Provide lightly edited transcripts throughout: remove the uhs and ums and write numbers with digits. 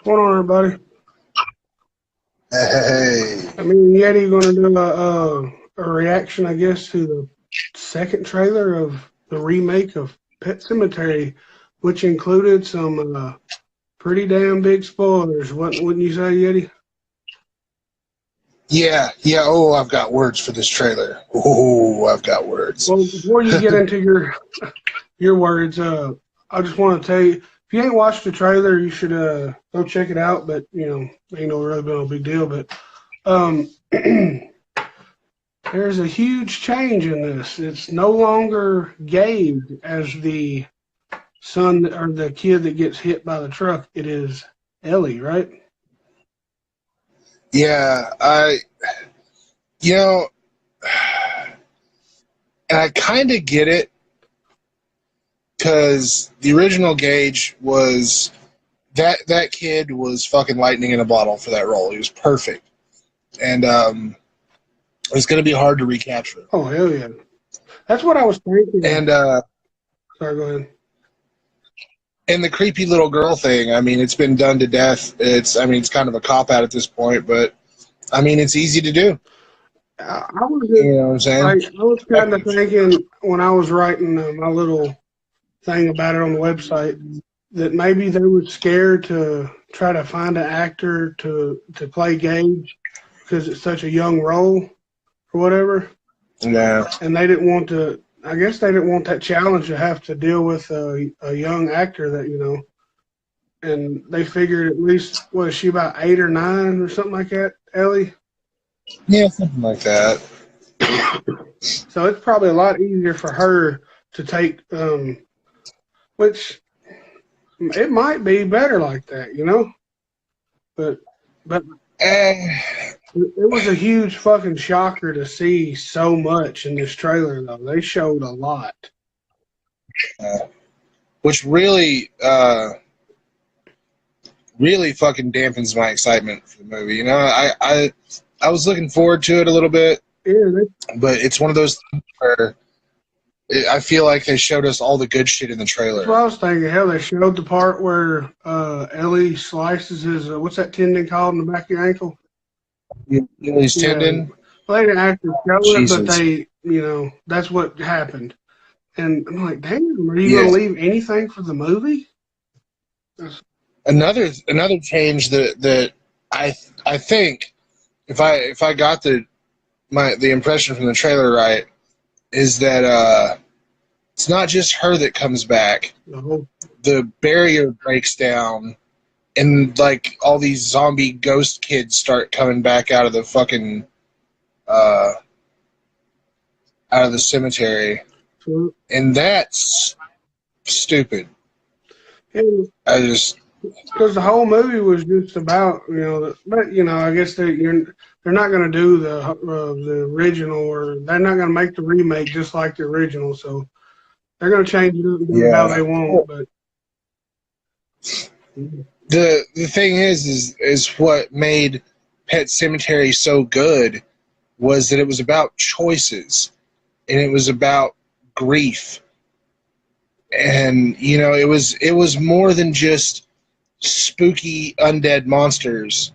What's going on, everybody? Hey, I mean, Yeti going to do a reaction, I guess, to the second trailer of the remake of Pet Cemetery, which included some pretty damn big spoilers. Wouldn't you say, Yeti? yeah. Oh, I've got words for this trailer. Oh, I've got Well, words. before you get into your words, I just want to tell you, if you ain't watched the trailer, you should go check it out. But ain't no really been a big deal. But um. There's a huge change in this. It's no longer Gabe as the son or the kid that gets hit by the truck. It is Ellie, right? Yeah, you know, and I kind of get it because the original Gage was that kid was fucking lightning in a bottle for that role. He was perfect, and it's going to be hard to recapture. Oh, hell yeah. That's what I was thinking. And Sorry, go ahead. and the creepy little girl thing. I mean, it's been done to death. It's kind of a cop out at this point, but I mean, it's easy to do. I was You know what I'm saying? I was kind of thinking when I was writing my little thing about it on the website that maybe they were scared to try to find an actor to play Gage because it's such a young role or whatever. No. And they didn't want to. I guess they didn't want that challenge to have to deal with a young actor that. And they figured at least was she about 8 or 9 or something like that, Ellie. Yeah, something like that. So it's probably a lot easier for her to take, which it might be better like that. But Eh, it was a huge fucking shocker to see so much in this trailer, though. They showed a lot. which really fucking dampens my excitement for the movie. You know, I was looking forward to it a little bit, Yeah, but it's one of those things where I feel like they showed us all the good shit in the that's what trailer. I was thinking. Hell, they showed the part where Ellie slices his, what's that tendon called in the back of your ankle? Achilles Yeah. tendon. Well, they didn't actually show it, but Jesus. that's what happened. And I'm like, damn, are you Yeah. going to leave anything for the movie? Another change that I think if I got the impression from the trailer right is that it's not just her that comes back. No. The barrier breaks down, and like all these zombie ghost kids start coming back out of the fucking out of the cemetery, and that's stupid. I just Because the whole movie was just about, but I guess they're not going to do the original, or they're not going to make the remake just like the original. So they're going to change it up and do it how they want. But the thing is what made Pet Cemetery so good was that it was about choices, and it was about grief, and it was more than just spooky undead monsters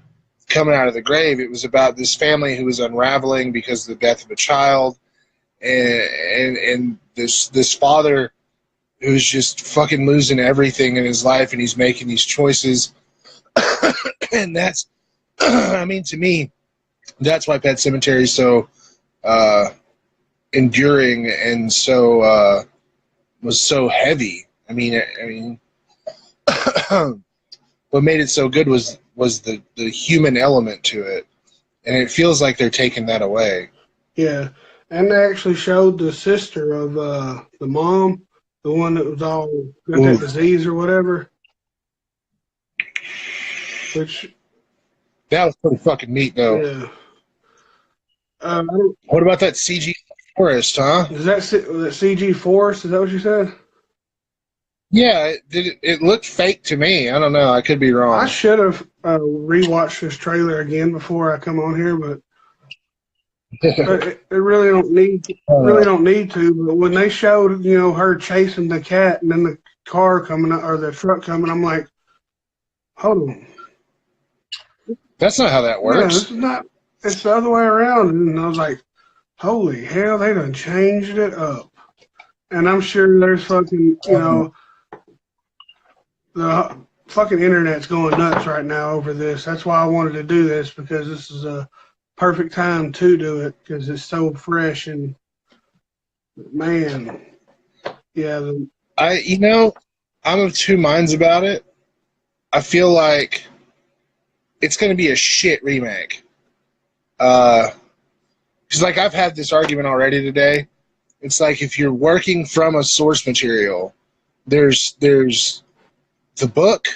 coming out of the grave. It was about this family who was unraveling because of the death of a child, and this father who's just fucking losing everything in his life, and he's making these choices. And that's I mean, to me, that's why Pet Cemetery is so enduring and so was so heavy. I mean what made it so good was the human element to it, and it feels like they're taking that away. yeah, and they actually showed the sister of the mom, the one that was all got that disease or whatever. Which that was pretty fucking neat, though. Yeah. What about that CG forest, huh? Is that CG forest? Is that what you said? Yeah, it looked fake to me. I don't know. I could be wrong. I should have rewatched this trailer again before I come on here, but it really don't need to. But when they showed her chasing the cat and then the car coming or the truck coming, I'm like, hold on, That's not how that Yeah, works. this is not. It's the other way around. And I was like, holy hell, they done changed it up. And I'm sure there's fucking, the fucking internet's going nuts right now over this. That's why I wanted to do this, because this is a perfect time to do it, because it's so fresh. And man, yeah, I'm of two minds about it. I feel like it's going to be a shit remake. Because like I've had this argument already today. It's like if you're working from a source material, there's the book,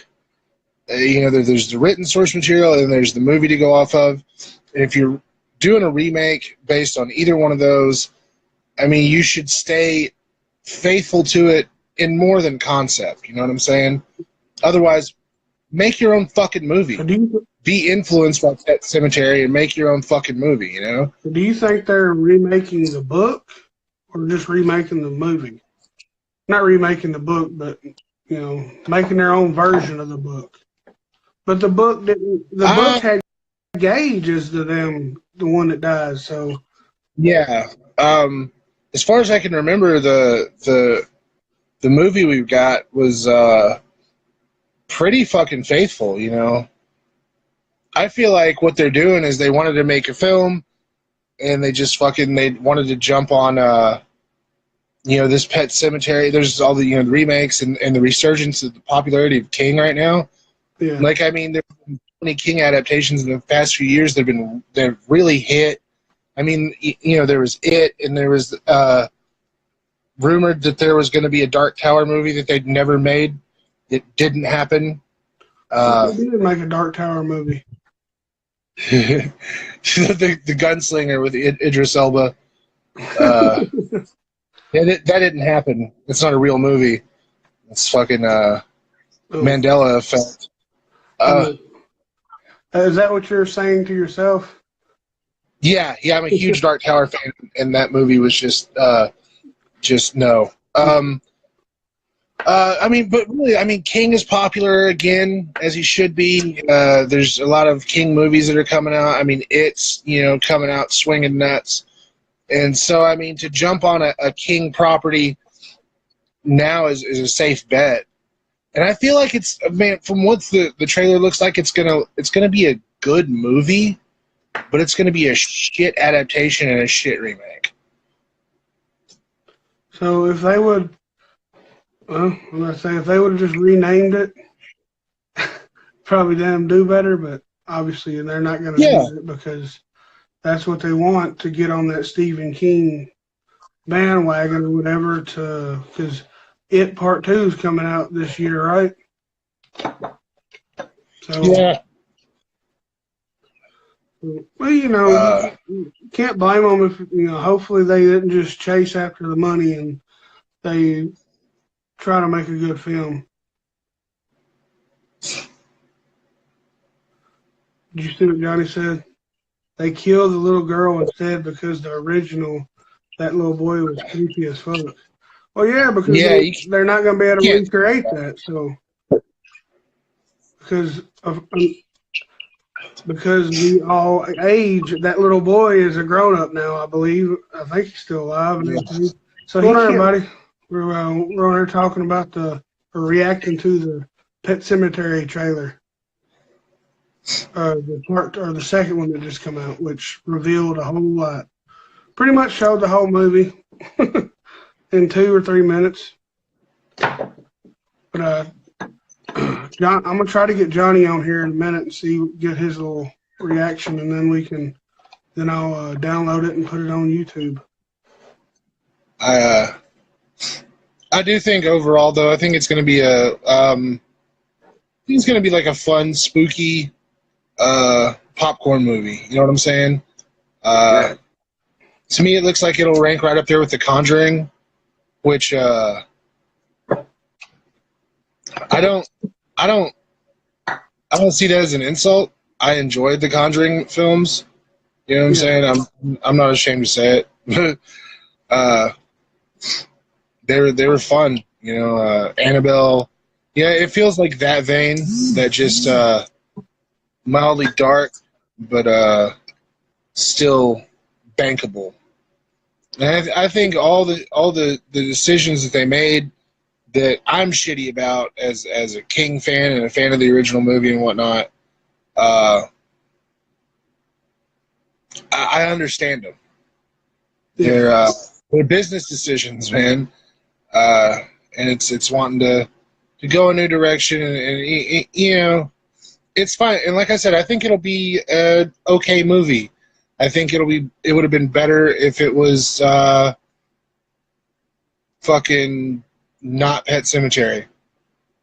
there's the written source material, and there's the movie to go off of. And if you're doing a remake based on either one of those, I mean, you should stay faithful to it in more than concept. You know what I'm saying? Otherwise, make your own fucking movie. Be influenced by Pet Sematary and make your own fucking movie, you know? Do you think they're remaking the book or just remaking the movie? Not remaking the book, but, making their own version of the book. But the book didn't. The book had Gage as the one that dies. So yeah. As far as I can remember, the movie we've got was pretty fucking faithful. You know, I feel like what they're doing is they wanted to make a film, and they wanted to jump on this Pet Sematary. There's all the the remakes and the resurgence of the popularity of King right now. Yeah. Like, I mean, there's been many King adaptations in the past few years. They've really hit. I mean, there was It, and there was rumored that there was going to be a Dark Tower movie that they'd never made. It didn't happen. They did make a Dark Tower movie. the Gunslinger with Idris Elba. That didn't happen. It's not a real movie. It's fucking Mandela effect. Is that what you're saying to yourself? Yeah, I'm a huge Dark Tower fan, and that movie was just no. I mean, but really, I mean, King is popular again, as he should be. There's a lot of King movies that are coming out. I mean, it's coming out swinging nuts, and so I mean, to jump on a King property now is a safe bet. And I feel like from what the trailer looks like, it's gonna be a good movie, but it's gonna be a shit adaptation and a shit remake. So if they would, if they would have just renamed it, probably them do better. But obviously, they're not gonna do it because that's what they want to get on that Stephen King bandwagon or whatever. Because It Part 2 is coming out this year, right? So, yeah. Well, can't blame them if, hopefully they didn't just chase after the money and they try to make a good film. Did you see what Johnny said? They killed the little girl instead because the original, that little boy was creepy as fuck. Well, yeah, because they're not going to be able to recreate that. So, because we all age, that little boy is a grown up now, I believe. I think he's still alive. And so, everybody, we're on here talking about reacting to the Pet Sematary trailer, the second one that just come out, which revealed a whole lot. Pretty much showed the whole movie. In 2 or 3 minutes. But John, I'm gonna try to get Johnny on here in a minute and get his little reaction, and then I'll download it and put it on YouTube. I do think overall, though, I think it's gonna be like a fun, spooky popcorn movie. You know what I'm saying? To me, it looks like it'll rank right up there with The Conjuring. Which I don't see that as an insult. I enjoyed the Conjuring films. You know what I'm saying? I'm not ashamed to say it. They were fun. Annabelle. Yeah, it feels like that vein that just mildly dark, but still bankable. And I think all the decisions that they made that I'm shitty about as a King fan and a fan of the original movie and whatnot, I understand them. They're business decisions, man, and it's wanting to go a new direction, and you know, it's fine. And like I said, I think it'll be an okay movie. I think it would have been better if it was fucking not Pet Sematary.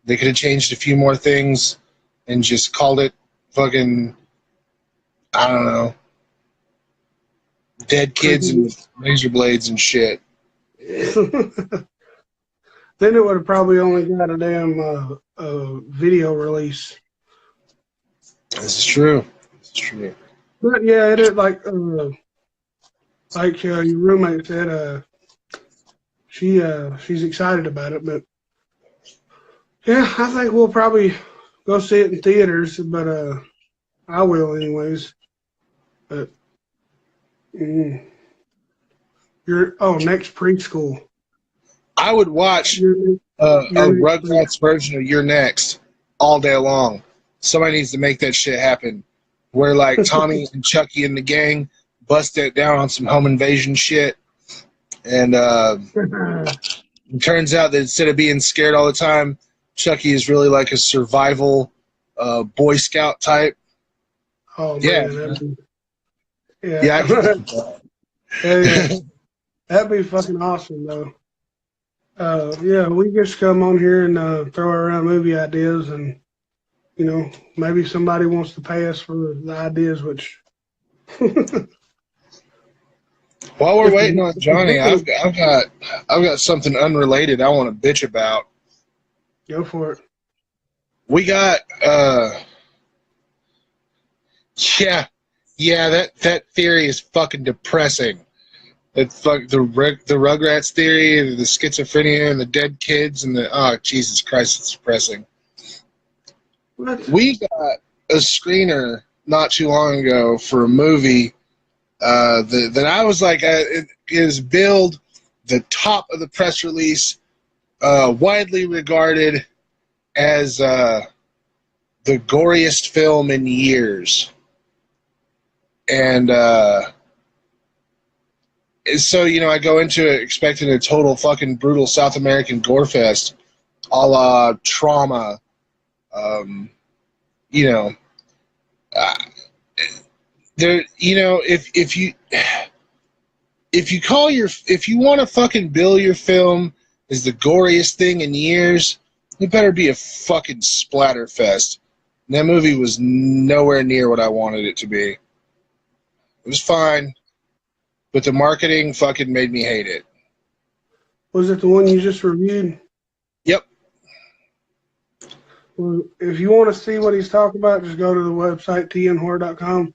They could have changed a few more things and just called it fucking, I don't know, dead kids and razor blades and shit. Then it would have probably only got a damn video release. This is true. This is true. But yeah, it is like your roommate said. She's excited about it, but yeah, I think we'll probably go see it in theaters. But I will anyways. But next preschool. I would watch a Rugrats version of You're Next all day long. Somebody needs to make that shit happen. Where like Tommy and Chucky and the gang bust it down on some home invasion shit. And it turns out that instead of being scared all the time, Chucky is really like a survival Boy Scout type. Oh, yeah. Man, yeah. That'd be fucking awesome, though. Yeah, we just come on here and throw around movie ideas, and you know, maybe somebody wants to pay us for the ideas. Which, while we're waiting on Johnny, I've got something unrelated I want to bitch about. Go for it. We got that theory is fucking depressing. That fuck the Rugrats theory, the schizophrenia, and the dead kids, and Jesus Christ, it's depressing. What? We got a screener not too long ago for a movie that I was like, it is billed the top of the press release, widely regarded as the goriest film in years, and. So, you know, I go into it expecting a total fucking brutal South American gore fest, a la Trauma. You know, there. You know, if you want to fucking bill your film as the goriest thing in years, it better be a fucking splatter fest. And that movie was nowhere near what I wanted it to be. It was fine. But the marketing fucking made me hate it. Was it the one you just reviewed? Yep. Well, if you want to see what he's talking about, just go to the website, tnhorror.com,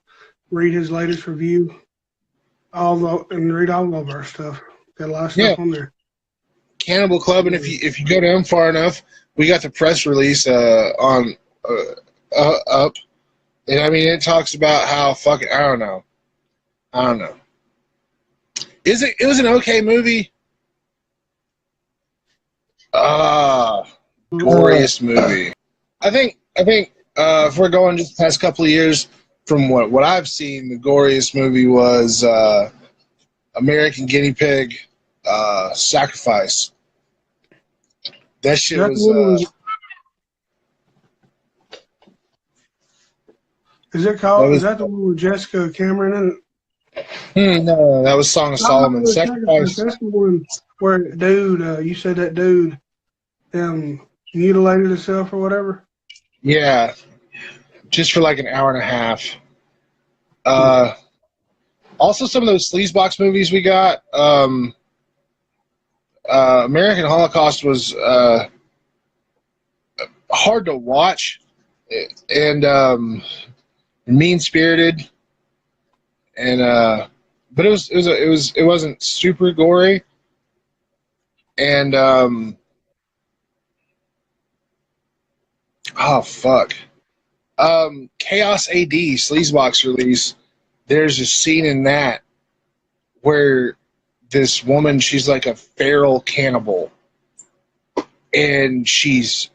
read his latest review, and read all of our stuff. Got a lot of stuff on there. Cannibal Club, and if you go down far enough, we got the press release on up. And I mean, it talks about how fucking, I don't know. It was an okay movie. Glorious movie. I think if we're going just the past couple of years, from what I've seen, the goriest movie was American Guinea Pig Sacrifice. That shit was. Is it called? Is that the one with Jessica Cameron in it? No, that was Song of Solomon. Sacrifice. That's the one where dude, you said that dude mutilated himself or whatever? Yeah. Just for like an hour and a half. Also, some of those sleazebox movies we got. American Holocaust was hard to watch and mean-spirited. And but it wasn't super gory, and oh fuck, Chaos AD Sleazebox release. There's a scene in that where this woman, she's like a feral cannibal, and she's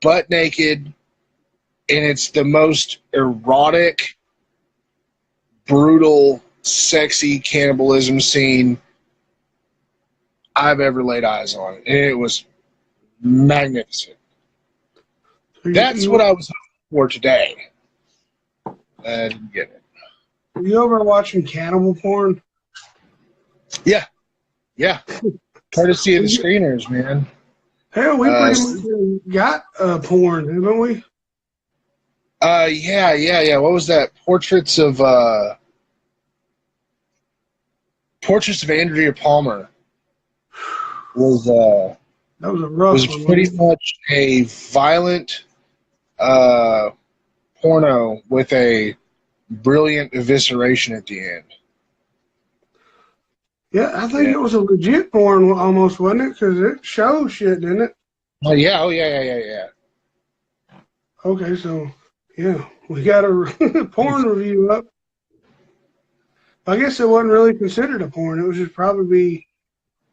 butt naked, and it's the most erotic, brutal, sexy cannibalism scene I've ever laid eyes on, and it was magnificent. That's what I was hoping for today. I didn't get it. Are you ever watching cannibal porn? Yeah. Courtesy of the screeners, man. Hell, we pretty much got porn, haven't we? Yeah. What was that? Portraits of Andrea Palmer was that was a rough was one, pretty much a violent porno with a brilliant evisceration at the end. Yeah, I think it was a legit porn almost, wasn't it? Because it shows shit, didn't it? Oh yeah. Okay, so yeah, we got a porn review up. I guess it wasn't really considered a porn. It was just probably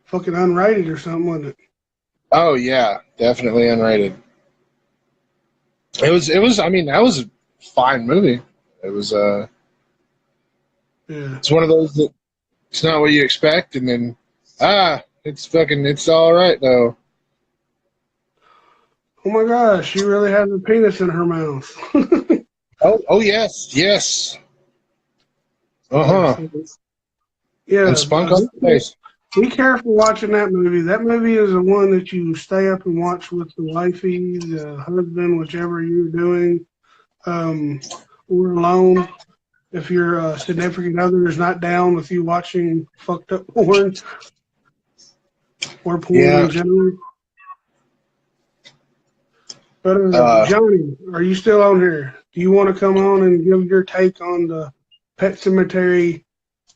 fucking unrated or something, wasn't it? Oh yeah, definitely unrated. It was. I mean, that was a fine movie. It was Yeah. It's one of those that it's not what you expect, and then it's all right though. Oh my gosh, she really has a penis in her mouth. Oh yes. Yeah. And spunk on the face. Be careful watching that movie. That movie is the one that you stay up and watch with the wifey, the husband, whichever you're doing, or alone. If your significant other is not down with you watching fucked up porn or porn in general. But Johnny, are you still on here? Do you want to come on and give your take on the Pet Sematary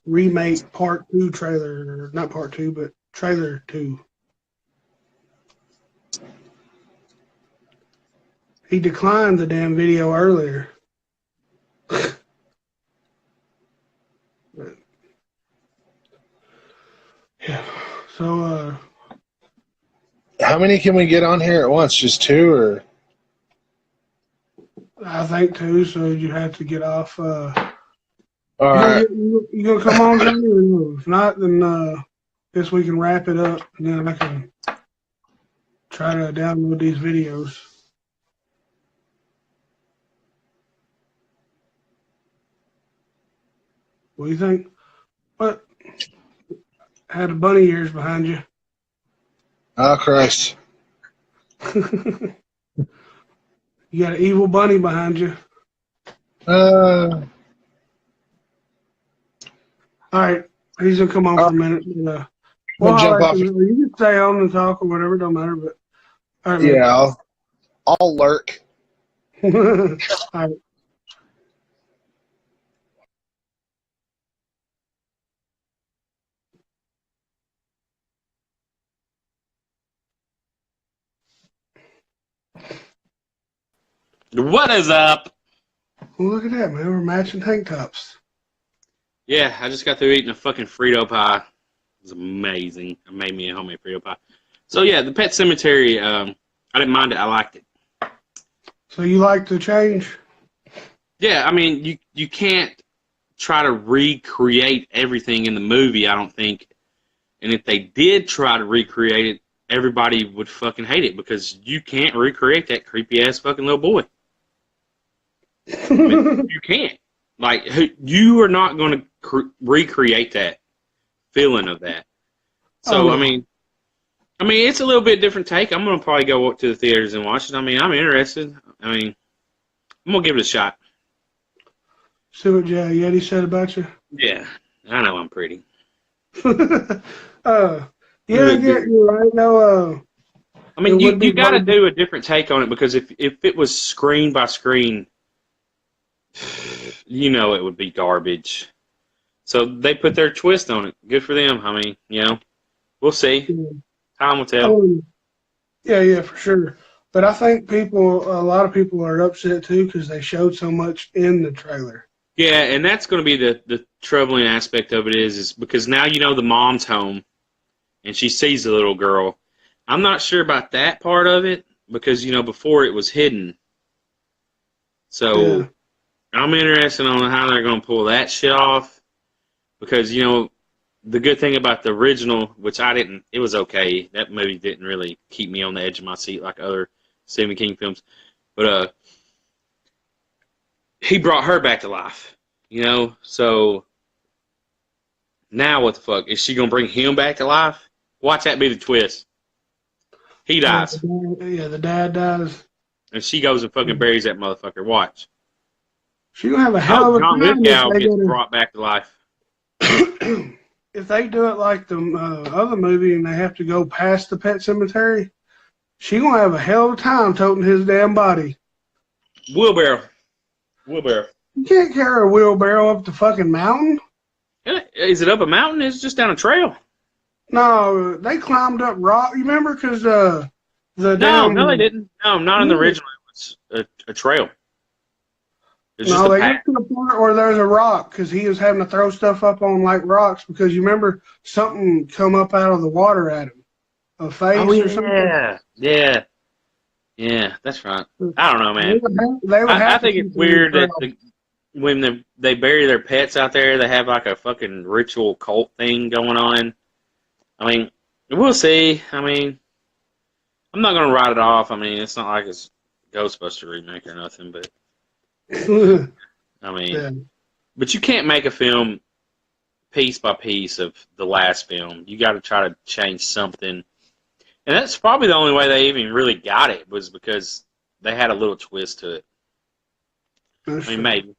remake Part 2 trailer? Not Part 2, but trailer 2. He declined the damn video earlier. Yeah. So, how many can we get on here at once? Just 2 or? I think 2, so you have to get off. All right. You gonna come on, Johnny, or no? If not, then guess we can wrap it up, and then I can try to download these videos. What do you think? What? Had a bunny ears behind you. Oh Christ! You got an evil bunny behind you. Uh. All right, he's gonna come on for a minute. We'll jump off. You can stay on and talk or whatever, don't matter. But all right, yeah, I'll lurk. All right. What is up? Well, look at that, man. We're matching tank tops. Yeah, I just got through eating a fucking Frito pie. It was amazing. I made me a homemade Frito pie. So yeah, the Pet Sematary, I didn't mind it. I liked it. So you like the change? Yeah, I mean, you can't try to recreate everything in the movie, I don't think. And if they did try to recreate it, everybody would fucking hate it because you can't recreate that creepy-ass fucking little boy. I mean, you can't. Like, you are not going to recreate that feeling of that. So, I mean, it's a little bit different take. I'm going to probably go up to the theaters and watch it. I mean, I'm interested. I mean, I'm going to give it a shot. See what Yeti said about you? Yeah, I know I'm pretty. Yeah, I get you right. No, I mean, you got to do a different take on it because if it was screen by screen, you know it would be garbage. So they put their twist on it. Good for them. I mean, we'll see. Time will tell. Yeah, for sure. But I think a lot of people are upset too because they showed so much in the trailer. Yeah, and that's going to be the troubling aspect of it is because now you know the mom's home, and she sees the little girl. I'm not sure about that part of it because before it was hidden. So Yeah. I'm interested on how they're going to pull that shit off because the good thing about the original, which it was okay. That movie didn't really keep me on the edge of my seat like other Stephen King films, but he brought her back to life, so now what the fuck? Is she going to bring him back to life? Watch that be the twist. He dies. Yeah, the dad dies. And she goes and fucking buries that motherfucker. Watch. She gonna have a hell of a John time Lithgow if they gets brought back to life. if they do it like the other movie and they have to go past the pet cemetery, she gonna have a hell of a time toting his damn body. Wheelbarrow. You can't carry a wheelbarrow up the fucking mountain. Is it up a mountain? It's just down a trail. No, they climbed up rock. You remember? Because No, they didn't. No, not in the original. It was a trail. It's No, just a they path. get to the point where there's a rock because he was having to throw stuff up on like rocks because you remember something come up out of the water at him, a face or something. Yeah, that's right. I don't know, man. They would I have to think keep it's weird them that when they bury their pets out there, they have like a fucking ritual cult thing going on. I mean, we'll see. I mean, I'm not gonna write it off. I mean, it's not like it's Ghostbuster remake or nothing, but I mean, yeah. but you can't make a film piece by piece of the last film. You got to try to change something, and that's probably the only way they even really got it was because they had a little twist to it. That's I mean, true. maybe.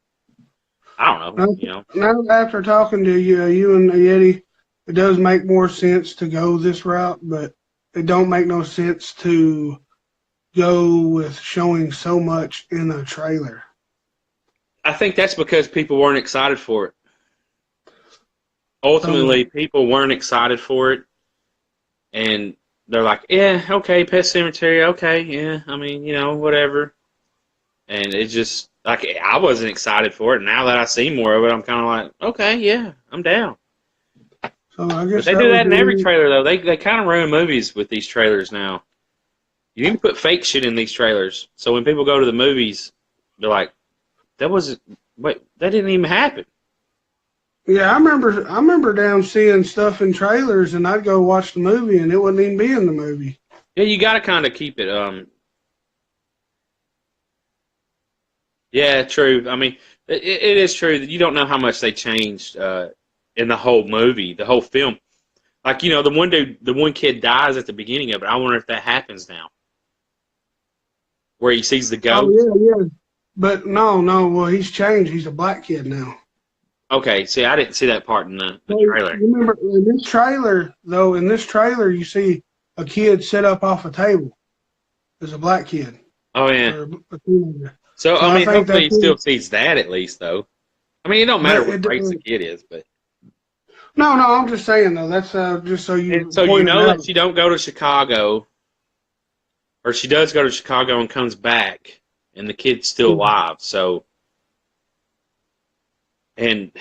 I don't know. Now, after talking to you and Yeti, it does make more sense to go this route, but it don't make no sense to go with showing so much in a trailer. I think that's because people weren't excited for it. Ultimately, people weren't excited for it, and they're like, yeah, okay, Pet Sematary, okay, yeah, I mean, whatever. And it just, like, I wasn't excited for it. Now that I see more of it, I'm kind of like, okay, yeah, I'm down. So I guess But they do that in every trailer, though. They kind of ruin movies with these trailers now. You can put fake shit in these trailers. So when people go to the movies, they're like, that didn't even happen. Yeah, I remember down seeing stuff in trailers, and I'd go watch the movie, and it wouldn't even be in the movie. Yeah, you got to kind of keep it. Yeah, true. I mean, it is true that you don't know how much they changed in the whole movie, the whole film. Like the one kid dies at the beginning of it. I wonder if that happens now, where he sees the ghost. Oh yeah. But no. Well, he's changed. He's a black kid now. Okay, see, I didn't see that part in the trailer. You remember in this trailer, though? In this trailer, you see a kid sit up off a table. There's a black kid. Oh yeah. Or a teenager. So I mean, think hopefully he that's still sees that at least, though. I mean, it don't matter what race the kid is, but No, I'm just saying though. That's just so you. and so you know that she don't go to Chicago, or she does go to Chicago and comes back, and the kid's still alive. So, and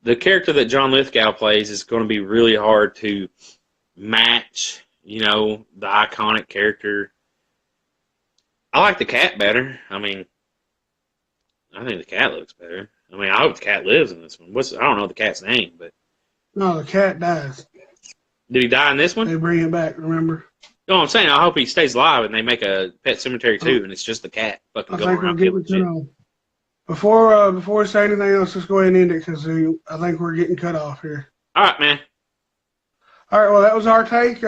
the character that John Lithgow plays is going to be really hard to match. The iconic character. I like the cat better. I mean, I think the cat looks better. I mean, I hope the cat lives in this one. I don't know the cat's name, but No, the cat dies. did he die in this one? They bring it back. Remember? No, I'm saying I hope he stays alive and they make a Pet Cemetery 2 and it's just the cat fucking I going think we're around getting killing cut shit. off. Before we say anything else, let's go ahead and end it because I think we're getting cut off here. All right, man. All right, well, that was our take.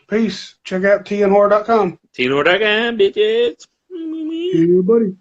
Peace. Check out tnhorror.com. TNOR.com, bitches. Yeah, buddy.